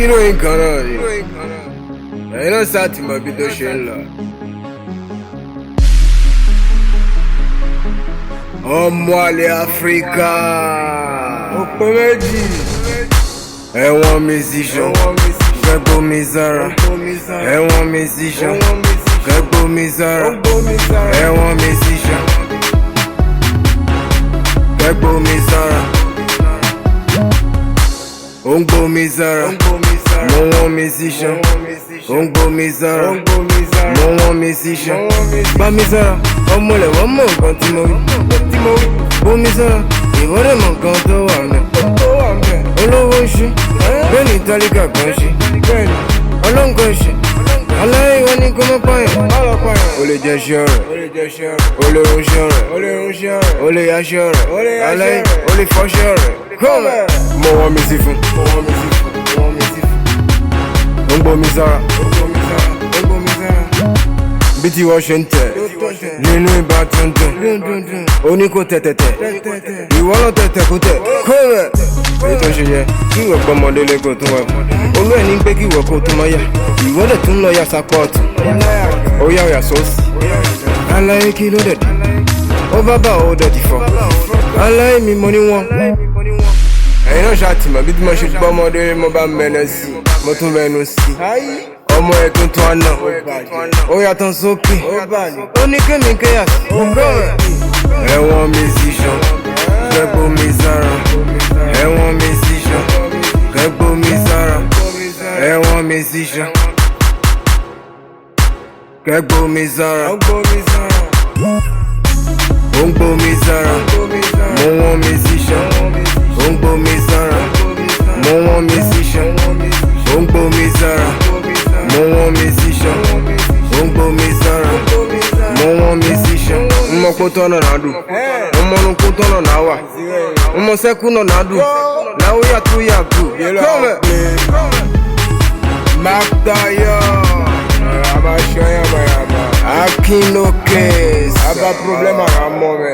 kí ló ń kan náà ni ẹ̀yin náà sá ti mọ ibi tó ṣe ń lọ. ọmọ àlè áfíríkà òpó méjì ẹ̀wọ̀n musician kẹ́gbó mi sára ẹ̀wọ̀n musician kẹ́gbó mi sára ẹ̀wọ̀n musician kẹ́gbó mi sára ó ń gbó mi sára mo wọ́n musician ó ń gbó mi sára mo wọ́n musician bá mi sára ọmọ lẹ̀ wọ́n mọ̀ nǹkan tí mo rí bó mi sára ìwọ́dẹ̀ mọ̀ nǹkan tó wà mẹ́ olówó ń ṣe bẹ́ẹ̀ ni tálíkà kan ṣe ọlọ́nkàn ṣe aláìwọ́ ní kó mọ́ pààyàn o lè jẹ́ ṣẹ́ rẹ̀ o lè rúnṣẹ́ rẹ̀ o lè yáṣẹ́ rẹ̀ aláì o lè fọ́ṣẹ́ rẹ̀ kọ́mẹ̀ mo wọ́n mi sí fún ó ń gbómi sára bí tí wọ́n ṣe ń tẹ̀ nínú ìbá tuntun oní kò tẹ̀tẹ̀tẹ̀ ìwọ náà tẹ̀tẹ̀ kó tẹ̀ kọ́mẹ̀ èyí tó ṣe yẹ kí ìwọ gbọ́mọdé lẹ́kọ̀ọ́ tó wà olú ẹ̀ ní pé kí ìwọ kó tó máa yà ìwọ dẹ̀ tún lọ yà sápọ̀tù ó yà ọ̀yà sọ́ọ̀sì aláyé kí ló dẹ̀ dé ó bá bá ó dẹ̀ dì fọ́ aláyé mi mo ní wọn. ẹ̀yin náà ṣàtìmọ̀ bí tí mo ṣe gbọ́mọdé mo bá mẹ́nà sí mo tún mẹ́nu sí ọmọ ẹ̀ tuntun àná ó yàtọ̀ sókè ó ní kémi kéyà sí ẹ̀wọ̀n musician kẹ́gbó mi sára ẹ̀wọ̀n musician kẹ́gbó mi sára ẹ̀wọ̀n musician kẹ́gbó mi sára ó ń gbó mi sára mo wọ́n musician ó ń gbó mi sára mo wọ́n musician ó ń gbó mi sára mo wọ́n musician ó ń gbó mi sára mo wọ́n musician mo kó tọ́nà náà dùn mo mọ́nu kó tọ́nà náà wà mo sẹ́kù náà náà dùn náà ó yàtú yàtú kọ́mẹ̀. Magdaya Abba Shoya Mayama Akinoke Abba problema Ramome